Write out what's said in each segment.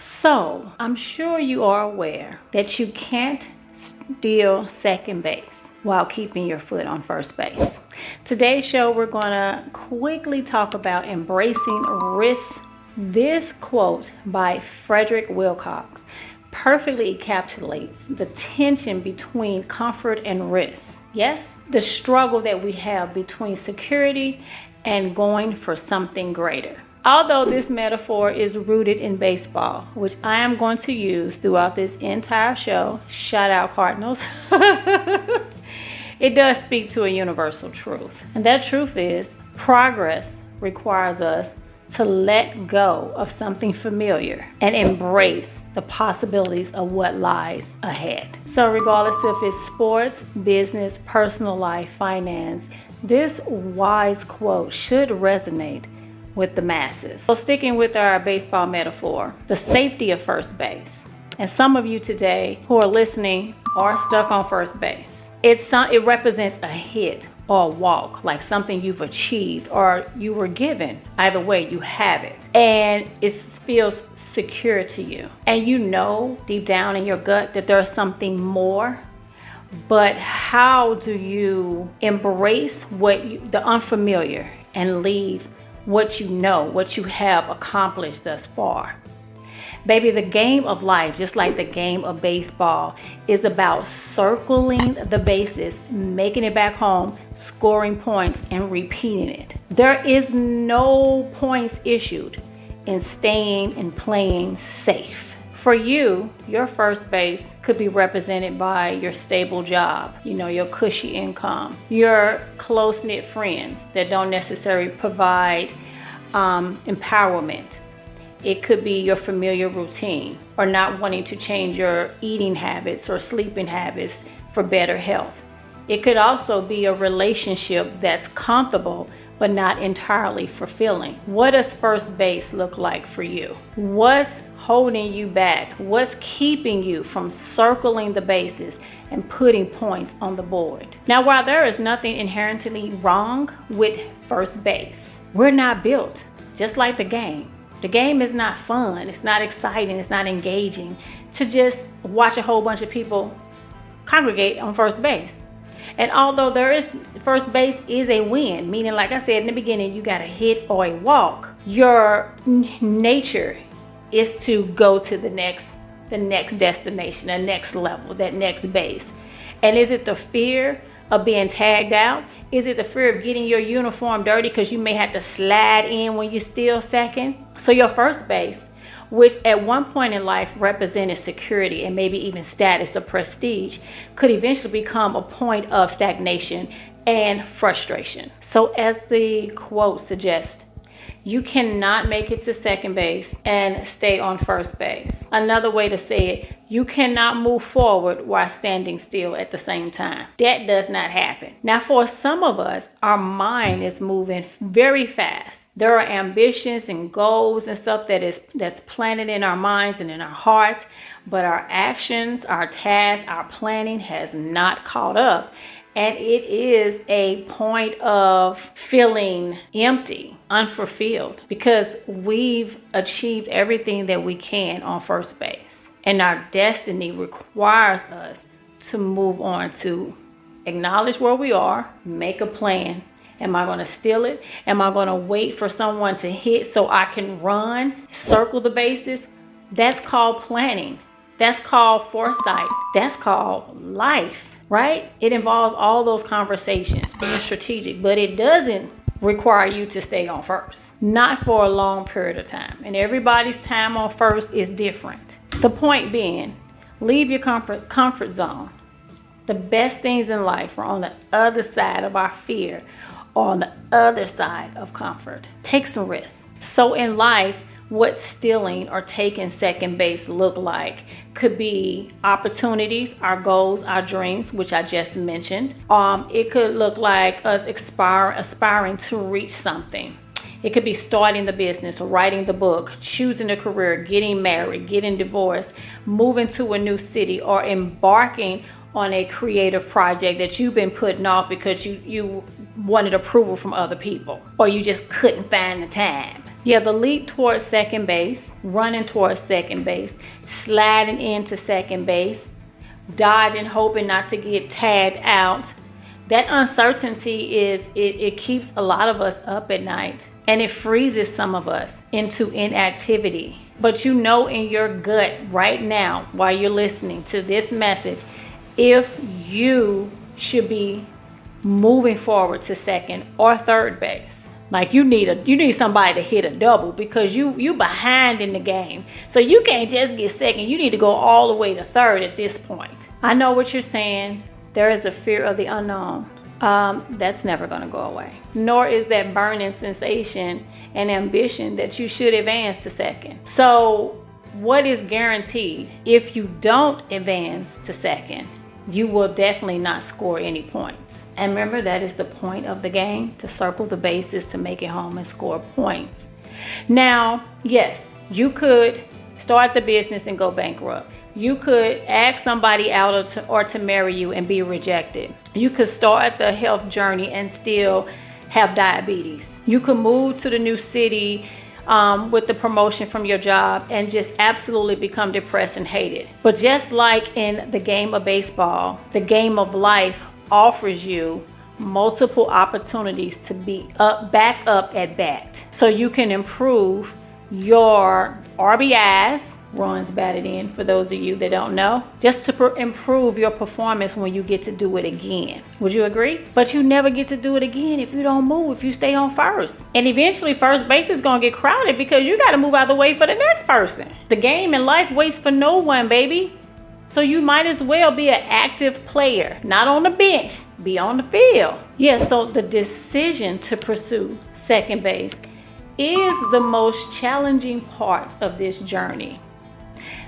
So, I'm sure you are aware that you can't steal second base while keeping your foot on first base. Today's show, we're going to quickly talk about embracing risk. This quote by Frederick Wilcox perfectly encapsulates the tension between comfort and risk. Yes, the struggle that we have between security and going for something greater. Although this metaphor is rooted in baseball, which I am going to use throughout this entire show, shout out Cardinals, it does speak to a universal truth. And that truth is progress requires us to let go of something familiar and embrace the possibilities of what lies ahead. So regardless if it's sports, business, personal life, finance, this wise quote should resonate with the masses. So sticking with our baseball metaphor, the safety of first base. And some of you today who are listening are stuck on first base. It represents a hit or a walk, like something you've achieved or you were given. Either way, you have it. And it feels secure to you. And you know deep down in your gut that there's something more. But how do you embrace the unfamiliar and leave what you know, what you have accomplished thus far? Baby, the game of life, just like the game of baseball, is about circling the bases, making it back home, scoring points, and repeating it. There is no points issued in staying and playing safe. For you, your first base could be represented by your stable job, your cushy income, your close-knit friends that don't necessarily provide empowerment. It could be your familiar routine or not wanting to change your eating habits or sleeping habits for better health. It could also be a relationship that's comfortable but not entirely fulfilling. What does first base look like for you? What's holding you back? What's keeping you from circling the bases and putting points on the board? Now, while there is nothing inherently wrong with first base, we're not built just like the game. The game is not fun, it's not exciting, it's not engaging to just watch a whole bunch of people congregate on first base. And although first base is a win, meaning like I said in the beginning, you got a hit or a walk, your nature is to go to the next destination, the next level, that next base. And is it the fear of being tagged out? Is it the fear of getting your uniform dirty because you may have to slide in when you steal second? So your first base, which at one point in life represented security and maybe even status or prestige, could eventually become a point of stagnation and frustration. So as the quote suggests, you cannot make it to second base and stay on first base. Another way to say it, you cannot move forward while standing still at the same time. That does not happen. Now, for some of us, our mind is moving very fast. There are ambitions and goals and stuff that's planted in our minds and in our hearts, but our actions, our tasks, our planning has not caught up. And it is a point of feeling empty, unfulfilled, because we've achieved everything that we can on first base. And our destiny requires us to move on, to acknowledge where we are, make a plan. Am I going to steal it? Am I going to wait for someone to hit so I can run, circle the bases? That's called planning. That's called foresight. That's called life. Right? It involves all those conversations, being strategic, but it doesn't require you to stay on first. Not for a long period of time. And everybody's time on first is different. The point being, leave your comfort zone. The best things in life are on the other side of our fear or on the other side of comfort. Take some risks. So in life, what stealing or taking second base look like could be opportunities, our goals, our dreams, which I just mentioned. It could look like us aspiring to reach something. It could be starting the business, writing the book, choosing a career, getting married, getting divorced, moving to a new city, or embarking on a creative project that you've been putting off because you wanted approval from other people, or you just couldn't find the time. Yeah, the leap towards second base, running towards second base, sliding into second base, dodging, hoping not to get tagged out. That uncertainty it keeps a lot of us up at night, and it freezes some of us into inactivity. But you know in your gut right now, while you're listening to this message, if you should be moving forward to second or third base. Like you need somebody to hit a double, because you behind in the game. So you can't just get second. You need to go all the way to third at this point. I know what you're saying. There is a fear of the unknown. That's never going to go away. Nor is that burning sensation and ambition that you should advance to second. So what is guaranteed? If you don't advance to second, you will definitely not score any points. And remember, that is the point of the game, to circle the bases, to make it home and score points. Now, yes, you could start the business and go bankrupt. You could ask somebody out or to marry you and be rejected. You could start the health journey and still have diabetes. You could move to the new city with the promotion from your job and just absolutely become depressed and hate it. But just like in the game of baseball, the game of life offers you multiple opportunities to be back up at bat. So you can improve your RBIs, runs batted in, for those of you that don't know, just to improve your performance when you get to do it again. Would you agree? But you never get to do it again if you don't move, if you stay on first. And eventually first base is going to get crowded because you got to move out the way for the next person. The game in life waits for no one, baby. So you might as well be an active player, not on the bench, be on the field. Yeah, so the decision to pursue second base is the most challenging part of this journey.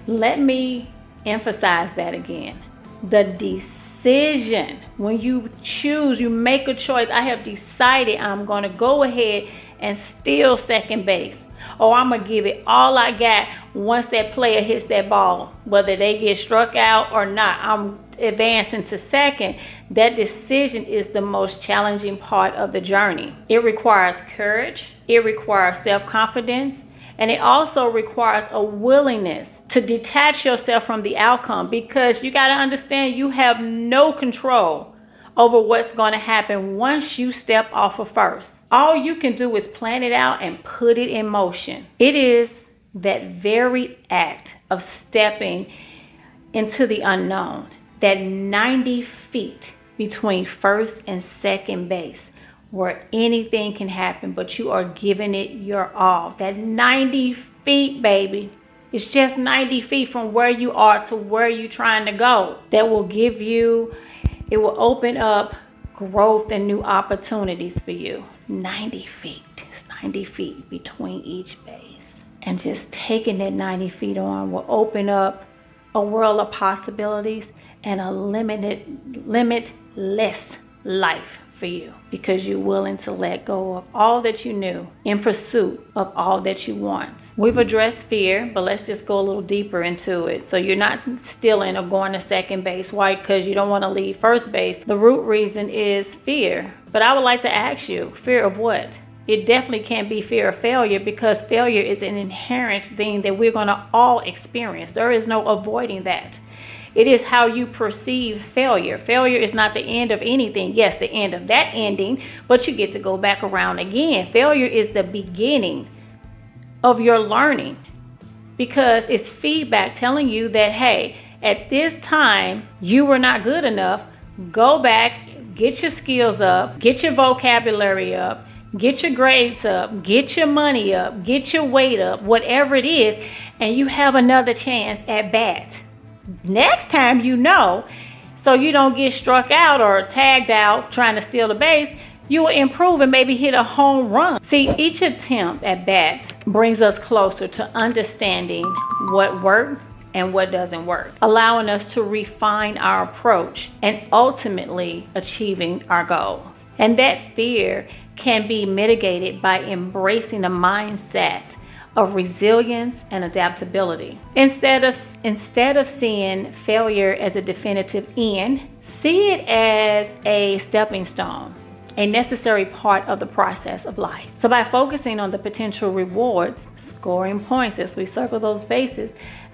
Let me emphasize that again. The decision, when you choose, you make a choice. I have decided I'm going to go ahead and steal second base, or I'm going to give it all I got once that player hits that ball, whether they get struck out or not. I'm advancing to second. That decision is the most challenging part of the journey. It requires courage. It requires self-confidence. And it also requires a willingness to detach yourself from the outcome, because you got to understand you have no control over what's going to happen once you step off of first. All you can do is plan it out and put it in motion. It is that very act of stepping into the unknown, that 90 feet between first and second base, where anything can happen, but you are giving it your all. That 90 feet, baby. It's just 90 feet from where you are to where you're trying to go. That will give you, it will open up growth and new opportunities for you. 90 feet. It's 90 feet between each base. And just taking that 90 feet on will open up a world of possibilities and a limitless life for you, because you're willing to let go of all that you knew in pursuit of all that you want. We've addressed fear, but let's just go a little deeper into it. So you're not stealing or going to second base. Why? Because you don't want to leave first base. The root reason is fear. But I would like to ask you, fear of what? It definitely can't be fear of failure, because failure is an inherent thing that we're going to all experience. There is no avoiding that. It is how you perceive failure. Failure is not the end of anything. Yes, the end of that ending, but you get to go back around again. Failure is the beginning of your learning, because it's feedback telling you that, hey, at this time, you were not good enough. Go back, get your skills up, get your vocabulary up, get your grades up, get your money up, get your weight up, whatever it is, and you have another chance at bat. Next time, so you don't get struck out or tagged out trying to steal the base, you will improve and maybe hit a home run. See, each attempt at bat brings us closer to understanding what worked and what doesn't work, allowing us to refine our approach and ultimately achieving our goals. And that fear can be mitigated by embracing a mindset of resilience and adaptability. Instead of seeing failure as a definitive end, see it as a stepping stone a necessary part of the process of life. So by focusing on the potential rewards, scoring points as we circle those bases,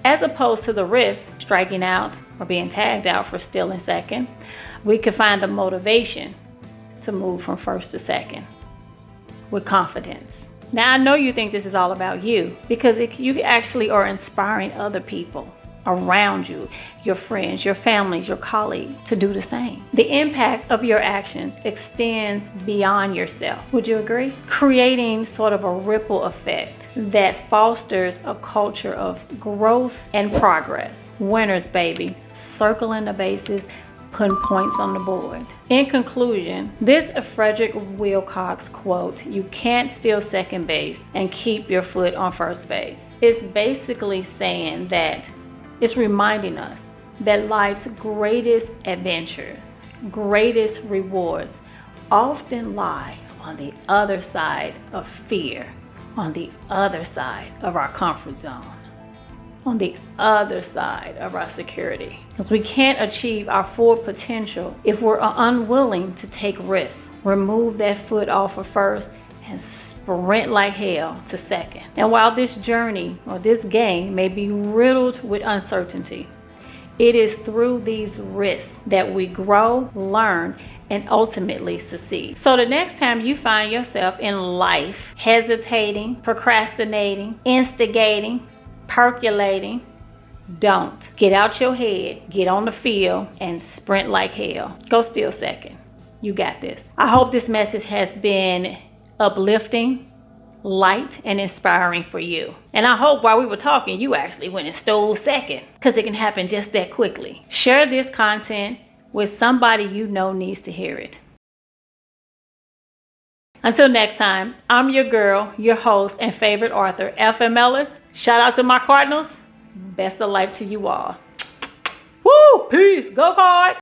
as opposed to the risk, striking out or being tagged out for stealing second, we can find the motivation to move from first to second with confidence. Now, I know you think this is all about you because you actually are inspiring other people around you, your friends, your families, your colleagues, to do the same. The impact of your actions extends beyond yourself. Would you agree? Creating sort of a ripple effect that fosters a culture of growth and progress. Winners, baby. Circling the bases, putting points on the board. In conclusion, this Frederick Wilcox quote, "You can't steal second base and keep your foot on first base," is basically saying that it's reminding us that life's greatest adventures, greatest rewards often lie on the other side of fear, on the other side of our comfort zone, on the other side of our security. Because we can't achieve our full potential if we're unwilling to take risks, remove that foot off of first, and sprint like hell to second. And while this journey or this game may be riddled with uncertainty, it is through these risks that we grow, learn, and ultimately succeed. So the next time you find yourself in life hesitating, procrastinating, instigating, percolating, don't. Get out your head, get on the field, and sprint like hell. Go steal second. You got this. I hope this message has been uplifting, light, and inspiring for you. And I hope while we were talking, you actually went and stole second, because it can happen just that quickly. Share this content with somebody you know needs to hear it. Until next time, I'm your girl, your host, and favorite author, FM Ellis. Shout out to my Cardinals. Best of life to you all. Woo! Peace. Go Cards!